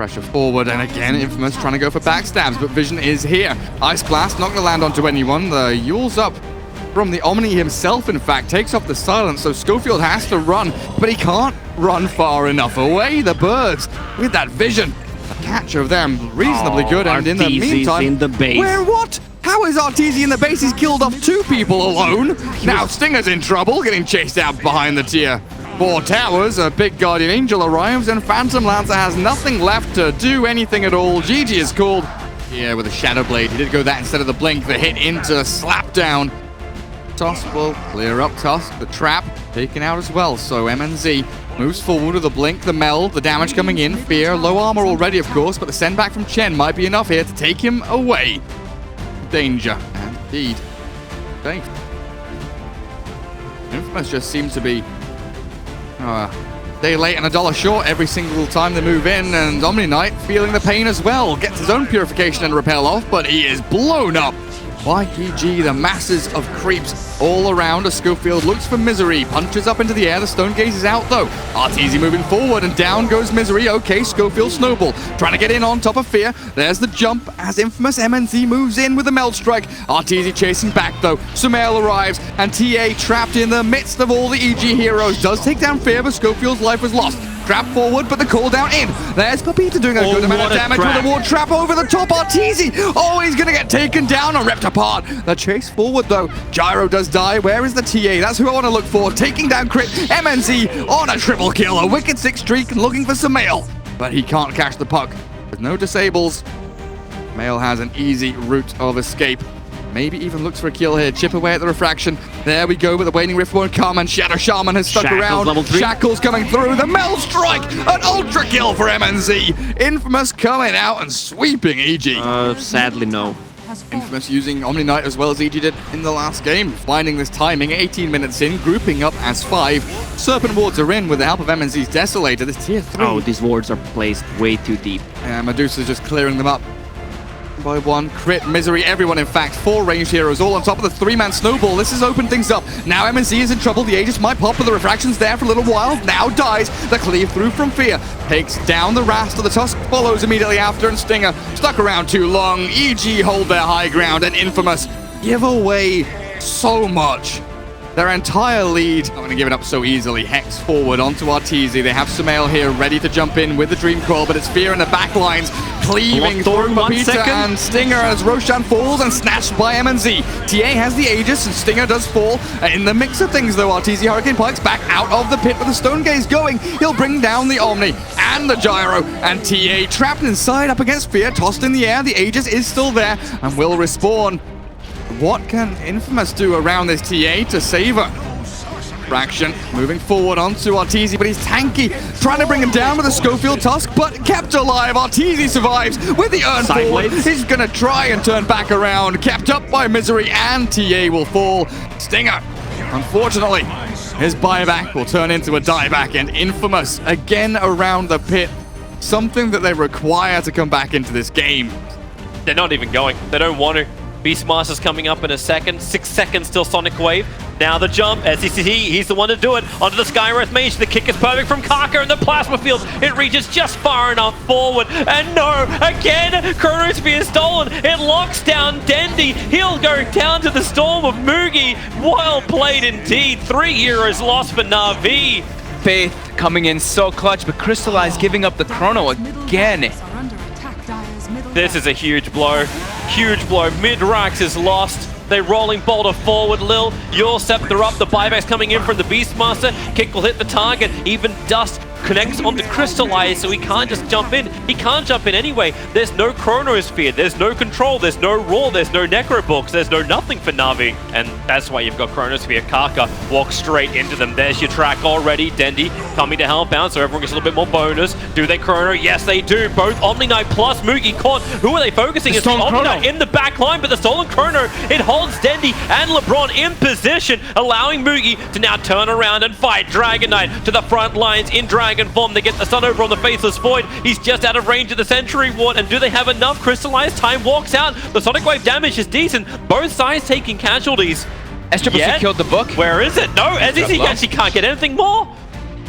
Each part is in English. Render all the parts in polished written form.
Pressure forward, and again, Infamous trying to go for backstabs, but Vision is here. Ice Blast, not going to land onto anyone. The Yule's up from the Omni himself, in fact, takes off the silence, so Schofield has to run, but he can't run far enough away. The Birds, with that Vision, the catch of them reasonably good, and in the meantime, in the base. Where what? How is Arteezy in the base? He's killed off 2 people alone. Now Stinger's in trouble, getting chased out behind the tier 4 towers. A big Guardian Angel arrives, and Phantom Lancer has nothing left to do anything at all. GG is called here with a Shadow Blade. He did go that instead of the Blink. The hit into Slapdown. Tusk will clear up Tusk. The trap taken out as well. So MNZ moves forward with the Blink, the Meld, the damage coming in. Fear, low armor already, of course, but the send back from Chen might be enough here to take him away. Danger, and indeed, safe. Infamous just seems to be day late and $1 short every single time they move in, and Omni Knight feeling the pain as well. Gets his own purification and repel off, but he is blown up by PG. The masses of creeps all around as Schofield looks for Misery. Punches up into the air. The Stone Gaze is out though. Arteezy moving forward, and down goes Misery. Okay, Schofield Snowball trying to get in on top of Fear. There's the jump as Infamous MNZ moves in with the Meld Strike. Arteezy chasing back though. Sumail arrives, and TA trapped in the midst of all the EG heroes. Does take down Fear, but Schofield's life was lost. Trap forward, but the call down in. There's Papita doing a good amount of damage with a ward trap over the top. Arteezy, oh, he's gonna get taken down or ripped apart. The chase forward though. Gyro does die. Where is the TA? That's who I want to look for. Taking down Crit. MNZ on a triple kill. A wicked 6 streak, looking for Sumail, but he can't catch the puck. With no disables, Sumail has an easy route of escape. Maybe even looks for a kill here. Chip away at the refraction. There we go, but the Waning Rift won't come, and Shadow Shaman has stuck around. Level 3. Shackles coming through. The Meld Strike! An ultra kill for MNZ. Infamous coming out and sweeping EG. Sadly, no. Infamous using Omni Knight as well as EG did in the last game. Finding this timing 18 minutes in, grouping up as 5. Serpent wards are in with the help of MNZ's Desolator. This tier 3. Oh, these wards are placed way too deep. And Medusa's just clearing them up. By 1, Crit, Misery, everyone in fact, 4 ranged heroes all on top of the 3-man snowball. This has opened things up. Now MNZ is in trouble. The Aegis might pop, but the refraction's there for a little while. Now dies. The cleave through from Fear takes down the Rasta. The Tusk follows immediately after, and Stinger stuck around too long. EG hold their high ground, and Infamous give away so much. Their entire lead, not going to give it up so easily. Hex forward onto Arteezy. They have Sumail here ready to jump in with the Dream Coil, but it's Fear in the back lines, cleaving through Papita and Stinger as Roshan falls and snatched by MNZ. TA has the Aegis, and Stinger does fall. In the mix of things though, Arteezy Hurricane Pikes back out of the pit with the Stone Gaze going. He'll bring down the Omni and the Gyro, and TA trapped inside up against Fear, tossed in the air. The Aegis is still there and will respawn. What can Infamous do around this TA to save her? Fraction moving forward onto Arteezy, but he's tanky, trying to bring him down with a Schofield Tusk, but kept alive. Arteezy survives with the Urn forward. He's gonna try and turn back around, kept up by Misery, and TA will fall. Stinger, unfortunately, his buyback will turn into a dieback, and Infamous again around the pit. Something that they require to come back into this game. They're not even going. They don't want to. Beastmaster's coming up in a second. 6 seconds till Sonic Wave. Now the jump. SECT, he's the one to do it. Onto the Skywrath Mage. The kick is perfect from Kaka, and the Plasma Field. It reaches just far enough forward. And no, again, Chronosphere is stolen. It locks down Dendy. He'll go down to the Storm of Mugi. Well played indeed. 3 heroes lost for Na'Vi. Faith coming in so clutch, but Crystallize giving up the Chrono again. This is a huge blow. Huge blow. Mid-Rax is lost. They're rolling Boulder forward. Lil, your Scepter up. The buyback's coming in from the Beastmaster. Kick will hit the target. Even Dust connects onto Crystallize, so he can't just jump in. He can't jump in anyway. There's no Chronosphere. There's no control. There's no Raw. There's no Necro Books. There's no nothing for Na'Vi. And that's why you've got Chronosphere. Kaka walks straight into them. There's your track already. Dendy coming to help out, so everyone gets a little bit more bonus. Do they Chrono? Yes, they do. Both Omni Knight plus Mugi caught. Who are they focusing? It's Omni Knight in the back line, but the stolen Chrono, it holds Dendy and LeBron in position, allowing Mugi to now turn around and fight. Dragon Knight to the front lines in Dragon form. They get the stun over on the Faceless Void. He's just out of range of the Century Ward, and do they have enough? Crystallized time walks out. The Sonic Wave damage is decent. Both sides taking casualties. SCCC killed the book. Where is it? No, SCCC actually can't get anything more.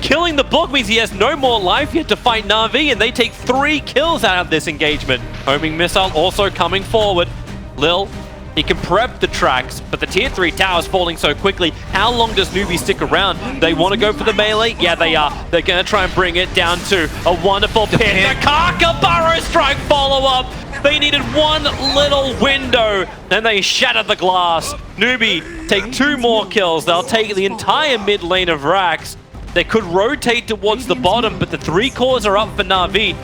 Killing the book means he has no more life yet to fight Na'Vi, and they take 3 kills out of this engagement. Homing missile also coming forward. Lil, he can prep the tracks, but the tier 3 tower is falling so quickly. How long does Newbee stick around? They want to go for the melee? Yeah, they are. They're going to try and bring it down to a wonderful pit. The Kaka Burrow Strike follow-up. They needed one little window, and they shattered the glass. Newbee take 2 more kills. They'll take the entire mid lane of Rax. They could rotate towards the bottom, but the 3 cores are up for Na'Vi.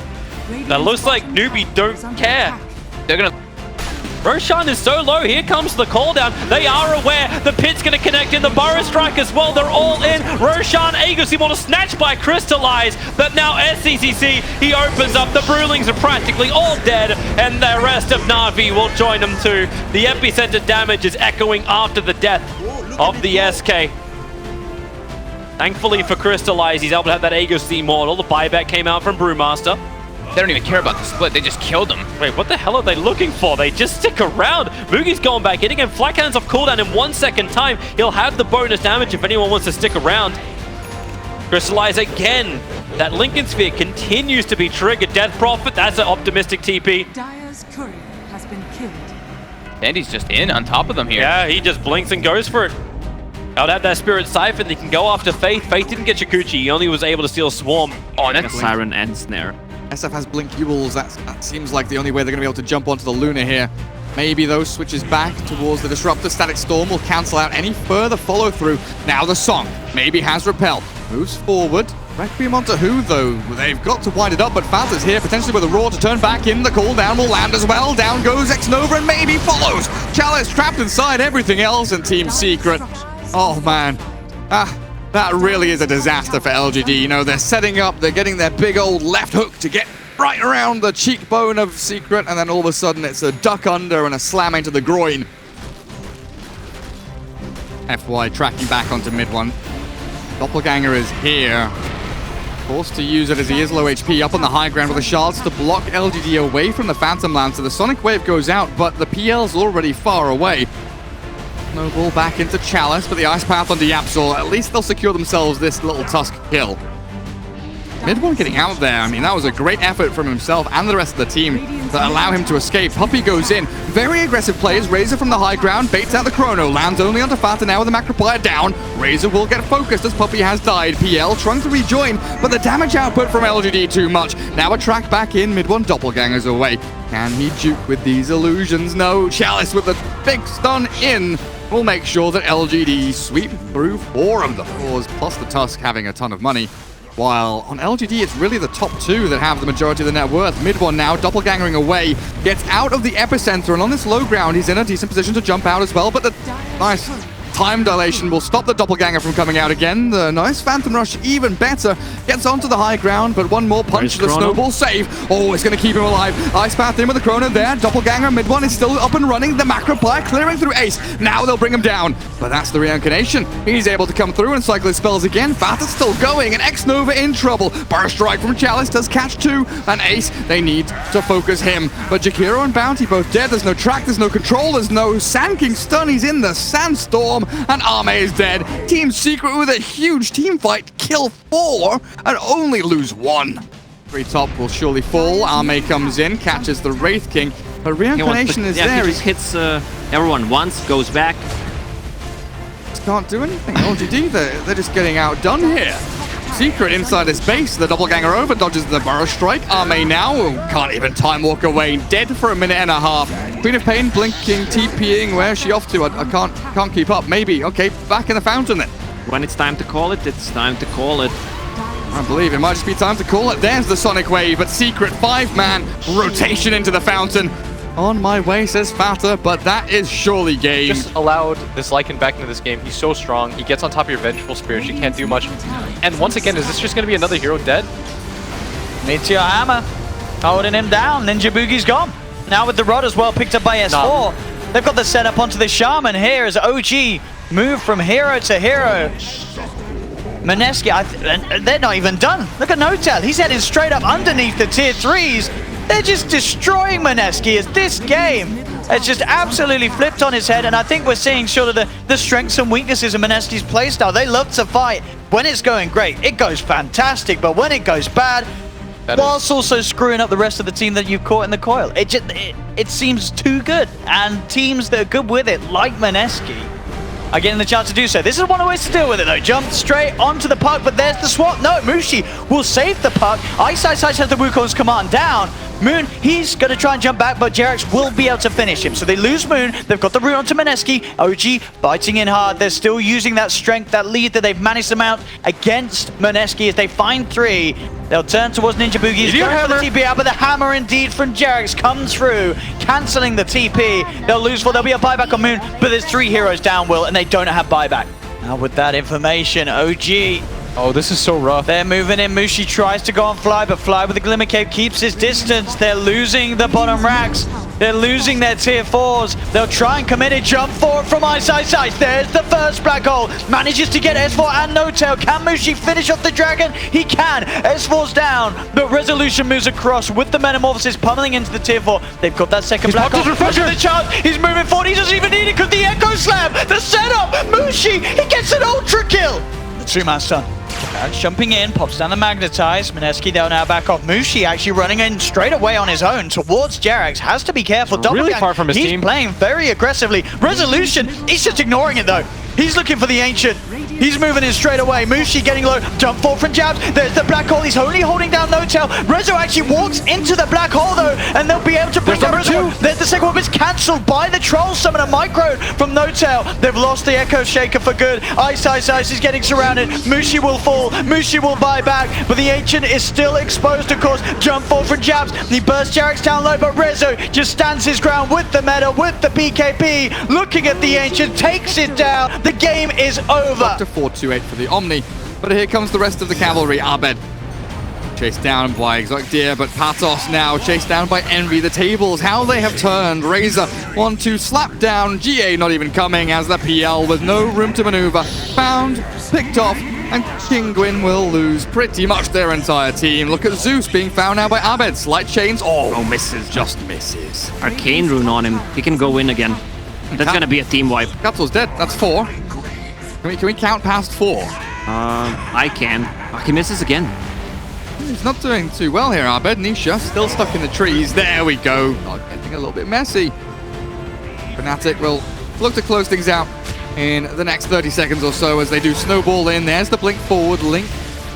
That looks like Newbee don't care. They're gonna... Roshan is so low. Here comes the call down. They are aware the pit's going to connect in the Burrow Strike as well. They're all in. Roshan, Aegis, he want to snatch by Crystallize, but now SCCC, he opens up. The Brewlings are practically all dead, and the rest of Na'Vi will join them too. The epicenter damage is echoing after the death of the SK. Thankfully for Crystallize, he's able to have that Aegis immortal. The buyback came out from Brewmaster. They don't even care about the split. They just killed him. Wait, what the hell are they looking for? They just stick around. Mugi's going back in again. Flak Cannon's off cooldown in 1 second time. He'll have the bonus damage if anyone wants to stick around. Crystallize again. That Lincoln Sphere continues to be triggered. Death Prophet, that's an optimistic TP. Dire's courier has been killed. Andy's just in on top of them here. Yeah, he just blinks and goes for it. I'll have that Spirit Siphon. They can go after Faith. Faith didn't get Chikuchi. He only was able to steal Swarm. Oh, that's Siren and Snare. SF has Blink Ewells. That seems like the only way they're going to be able to jump onto the Luna here. Maybe those switches back towards the Disruptor. Static Storm will cancel out any further follow-through. Now the Song maybe has Repel. Moves forward. Requiem onto who, though? They've got to wind it up, but Faz is here, potentially with a Roar to turn back in. The cooldown will land as well. Down goes X-Nova and maybe follows. Chalice trapped inside everything else, and Team Secret. Oh, man. That really is a disaster for LGD. You know, they're setting up, they're getting their big old left hook to get right around the cheekbone of Secret, and then all of a sudden it's a duck under and a slam into the groin. FY tracking back onto mid one. Doppelganger is here. Forced to use it as he is low HP, up on the high ground with the shards to block LGD away from the Phantom Lance. So the Sonic Wave goes out, but the PL's already far away. Snowball back into Chalice, but the Ice Path onto Yapzor. At least they'll secure themselves this little Tusk kill. Mid one getting out there. I mean, that was a great effort from himself and the rest of the team to allow him to escape. Puppey goes in. Very aggressive plays. Razor from the high ground, baits out the Chrono. Lands only onto Fata now with the Macroplier down. Razor will get focused as Puppey has died. PL trying to rejoin, but the damage output from LGD too much. Now a track back in. Mid one Doppelgangers away. Can he juke with these illusions? No. Chalice with the big stun in will make sure that LGD sweep through 4 of the 4s, plus the Tusk having a ton of money. While on LGD, it's really the top 2 that have the majority of the net worth. Mid one now, Doppelgangering away, gets out of the epicenter, and on this low ground, he's in a decent position to jump out as well, but the nice time dilation will stop the Doppelganger from coming out again. The nice Phantom Rush, even better, gets onto the high ground, but one more punch to the Snowball save. Oh, it's going to keep him alive. Ice Path in with the Chrono there. Doppelganger mid one is still up and running. The Macroplier clearing through Ace. Now they'll bring him down, but that's the reincarnation. He's able to come through and cycle his spells again. Fata's still going, and X-Nova in trouble. Burst Strike from Chalice does catch 2, and Ace, they need to focus him. But Jakiro and Bounty both dead. There's no track, there's no control, there's no Sand King stun. He's in the Sandstorm, and Arme is dead. Team Secret with a huge team fight, kill 4 and only lose 1. Free top will surely fall. Arme comes in, catches the Wraith King, but reincarnation is there. He just hits everyone once, goes back. Just can't do anything. LGD, they're just getting outdone here. Secret inside his base. The Doppelganger over, dodges the Burrow Strike. Arme now can't even time walk away. Dead for a minute and a half. Queen of Pain blinking, TPing. Where's she off to? I can't keep up. Maybe. Okay, back in the fountain then. When it's time to call it, it's time to call it. I believe it might just be time to call it. There's the Sonic Wave, but Secret 5-man rotation into the fountain. On my way, says Fata, but that is surely game. Just allowed this Lycan back into this game. He's so strong. He gets on top of your Vengeful Spirit. You can't do much. And once again, is this just going to be another hero dead? Meteor Hammer holding him down. Ninja Boogie's gone. Now with the rod as well, picked up by S4. They've got the setup onto the Shaman here as OG move from hero to hero. Mineski, they're not even done. Look at Notel. He's heading straight up underneath the tier 3s. They're just destroying Mineski as this game It's just absolutely flipped on his head, and I think we're seeing sort of the strengths and weaknesses of Mineski's playstyle. They love to fight. When it's going great, it goes fantastic, but when it goes bad, whilst also screwing up the rest of the team that you've caught in the coil, it seems too good. And teams that are good with it, like Mineski, are getting the chance to do so. This is one of the ways to deal with it though. Jump straight onto the puck, but there's the swap. No, Mski will save the puck. Ice has the Wukong's command down. Moon, he's going to try and jump back, but Jerax will be able to finish him. So they lose Moon. They've got the root onto Mineski. OG biting in hard. They're still using that strength, that lead that they've managed to mount against Mineski as they find 3. They'll turn towards Ninja Boogie. He's going for the TP out, but the hammer indeed from Jerax comes through, cancelling the TP. They'll lose 4. There'll be a buyback on Moon, but there's 3 heroes down, Will, and they don't have buyback. Now with that information, OG... Oh, this is so rough. They're moving in. Mushi tries to go on Fly, but Fly with the Glimmer Cape keeps his distance. They're losing the bottom racks. They're losing their tier 4s. They'll try and commit a jump forward from Ice. There's the first black hole. Manages to get S4 and No Tail. Can Mushi finish off the dragon? He can. S4's down, but Resolution moves across with the Metamorphosis pummeling into the tier 4. They've got that second black hole. Look at the chance. He's moving forward. He doesn't even need it because the Echo Slam. The setup. Mushi, he gets an ultra kill. The 2-man stun. Jumping in, pops down the Magnetize. Mineski, they'll now back off. Mushi actually running in straight away on his own towards Jerax. Has to be careful. Really far from his team. He's playing very aggressively. Resolution, he's just ignoring it though. He's looking for the Ancient. He's moving in straight away. Mushi getting low. Jump forward from jabs. There's the black hole. He's only holding down No Tail. Rezo actually walks into the black hole though, and they'll be able to bring down Rezo. There's the second one, but it's cancelled by the Troll Summoner Micro from No Tail. They've lost the Echo Shaker for good. Ice is getting surrounded. Mushi will fall. Mushi will buy back, but the Ancient is still exposed, of course. Jump forward from jabs. He bursts Jerax down low, but Rezo just stands his ground with the meta, with the PKP. Looking at the Ancient, takes it down. The game is over. 4-2-8 for the Omni, but here comes the rest of the cavalry. Abed chased down by Exotic Deer, but Patos now chased down by Envy. The tables, how they have turned. Razor want to slap down. GA not even coming as the PL with no room to maneuver. Found, picked off, and Kinguin will lose pretty much their entire team. Look at Zeus being found now by Abed. Slight chains. Oh, misses, just misses. Arcane rune on him. He can go in again. That's gonna be a team wipe. Capsule's dead. That's 4. Can we count past 4? I can. He misses again. He's not doing too well here, Abed. Nisha still stuck in the trees. There we go. Getting a little bit messy. Fnatic will look to close things out in the next 30 seconds or so as they do snowball in. There's the blink forward. Link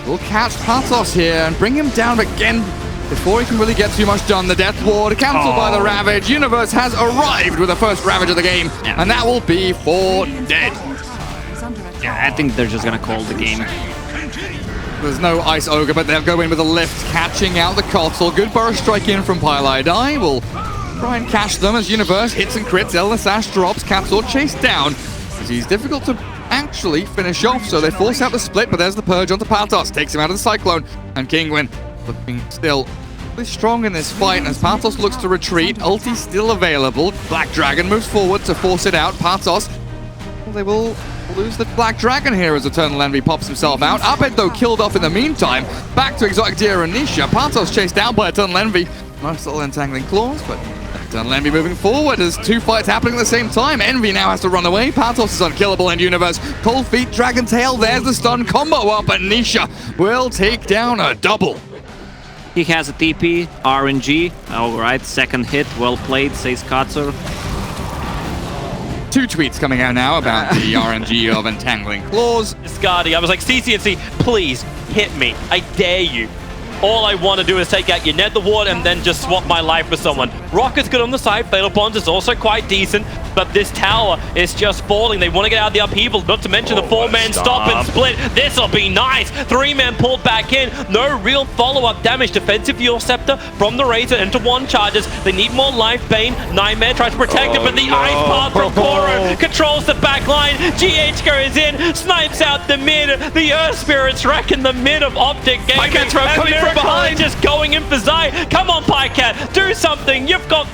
will catch Patos here and bring him down again before he can really get too much done. The Death Ward cancelled by the Ravage. Universe has arrived with the first Ravage of the game, and that will be 4 dead. Yeah, I think they're just gonna call the game. There's no Ice Ogre, but they'll go in with a lift, catching out the Kotal. Good burst strike in from Pylai. Will try and catch them as Universe hits and crits. Elder Sash drops. Capsule chased down as he's difficult to actually finish off, so they force out the split, but there's the Purge onto Patos. Takes him out of the Cyclone, and Kinguin looking still really strong in this fight as Patos looks to retreat. Ulti still available. Black Dragon moves forward to force it out. Patos, well, they will lose the Black Dragon here as Eternal Envy pops himself out. Abed, though, killed off in the meantime. Back to Exotic Deer and Nisha. Patos chased down by Eternal Envy. Nice little entangling claws, but Eternal Envy moving forward as 2 fights happening at the same time. Envy now has to run away. Patos is unkillable in Universe. Cold Feet, Dragon Tail, there's the stun combo up, and Nisha will take down a double. He has a TP, RNG. Alright, second hit, well played, says Katsur. 2 tweets coming out now about the RNG of entangling claws. Scardy, I was like, CCNC, please hit me. I dare you. All I want to do is take out your Nether Ward and then just swap my life with someone. Rocket's good on the side. Fatal Bonds is also quite decent, but this tower is just falling. They want to get out of the upheaval, not to mention the 4-man stop and split. This'll be nice. 3-man pulled back in. No real follow-up damage. Defensive Fuel Scepter from the Razor into 1 charges. They need more life. Bane, Nightmare tries to protect him, but the Ice Path from Koro controls the back line. GH goes in, snipes out the mid. The Earth Spirits wreck in the mid of OpTic Gaming. Pycat's coming from behind. Just going in for Zai. Come on, Pycat, do something. You've got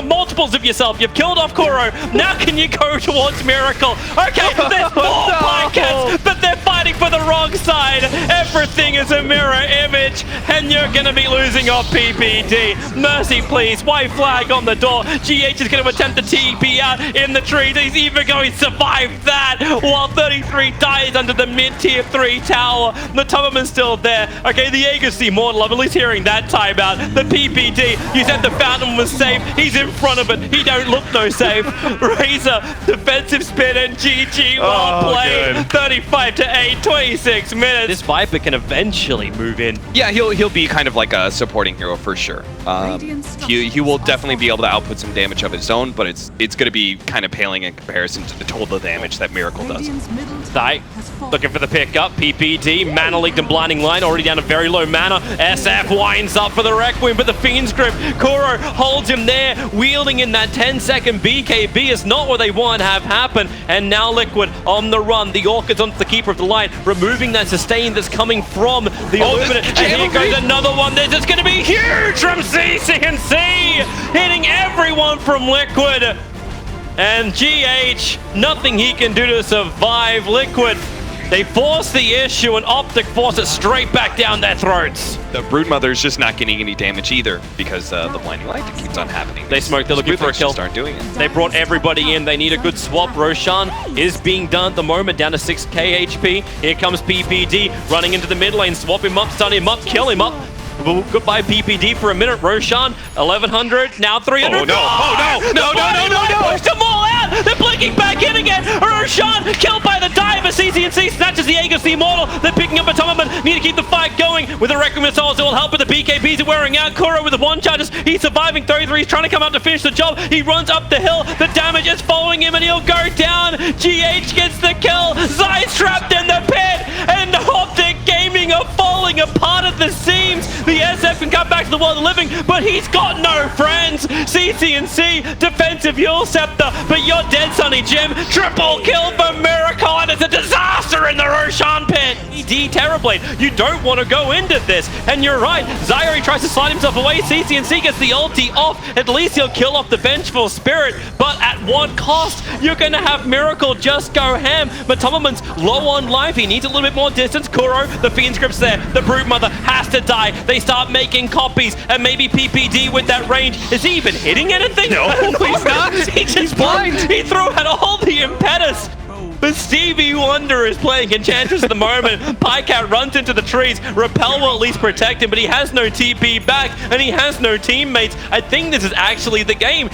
multiples of yourself. You've killed off Koro. Now can you go towards Miracle? Okay, there's 4 Pycats, but they're fighting for the wrong side. Everything is a mirror image. and you're gonna be losing off PPD. Mercy, please. White flag on the door. GH is gonna attempt the TP out in the trees. He's even going to survive that while 33 dies under the mid-tier 3 tower. The Tubberman's still there. Okay, the Aegis Immortal, I'm at least hearing that timeout. The PPD, you said the Fountain was safe. He's in front of it. He don't look no safe. Razor, defensive spin, and GG. Well played. 35-8, 26 minutes. This Viper can eventually move in. Yeah, he'll be kind of like a supporting hero for sure. He will definitely be able to output some damage of his own, but it's going to be kind of paling in comparison to the total damage that Miracle does. Zai looking for the pickup. PPD, Mana Leaked and Blinding Light already down to very low mana. SF winds up for the Requiem, but the Fiend's Grip. Kuro holds him there, wielding in that 10-second BKB is not what they want to have happen. And now Liquid on the run. The Orchid's onto the Keeper of the Light, removing that sustain that's coming from the Illuminate. And here goes another one. This is going to be huge from CCNC, hitting everyone from Liquid. And GH, nothing he can do to survive. Liquid, they force the issue, and OpTic force it straight back down their throats. The Broodmother's just not getting any damage either because the Blinding Light keeps on happening. They smoked, they're looking for a kill. Just aren't doing it. They brought everybody in. They need a good swap. Roshan is being done at the moment, down to 6k HP. Here comes PPD running into the mid lane. Swap him up, stun him up, kill him up. Goodbye PPD for a minute. Roshan, 1100, now 300. Oh no, oh no, Pushed them all out. They're blinking back in again. Roshan killed by the diver. CCNC snatches the Aegis Immortal. They're picking up a Tubberman. Need to keep the fight going with the Requiem Souls. It will help with the BKBs are wearing out. Kuro with the 1 charges. He's surviving 33. He's trying to come out to finish the job. He runs up the hill. The damage is following him and he'll go down. GH gets the kill. Zai's trapped in the pit. And OpTic Gaming are falling apart at the seams. The SF can come back to the world of the living, but he's got no friends. CCNC, defensive Yule Scepter, but you're dead, Sonny Jim. Triple kill for Miracle, and it's a disaster in the Roshan pit. ED Terrorblade, you don't want to go into this, and you're right. Zyri tries to slide himself away. CCNC gets the ulti off. At least he'll kill off the Vengeful Spirit, but at what cost? You're going to have Miracle just go ham. But Tubberman's low on life. He needs a little bit more distance. Kuro, the Fiend's Grip's there. The Broodmother has to die. They start making copies, and maybe PPD with that range. Is he even hitting anything? No, he's not. He's blind. He threw out all the impetus. But Stevie Wonder is playing Enchantress at the moment. Pycat runs into the trees. Repel will at least protect him, but he has no TP back, and he has no teammates. I think this is actually the game.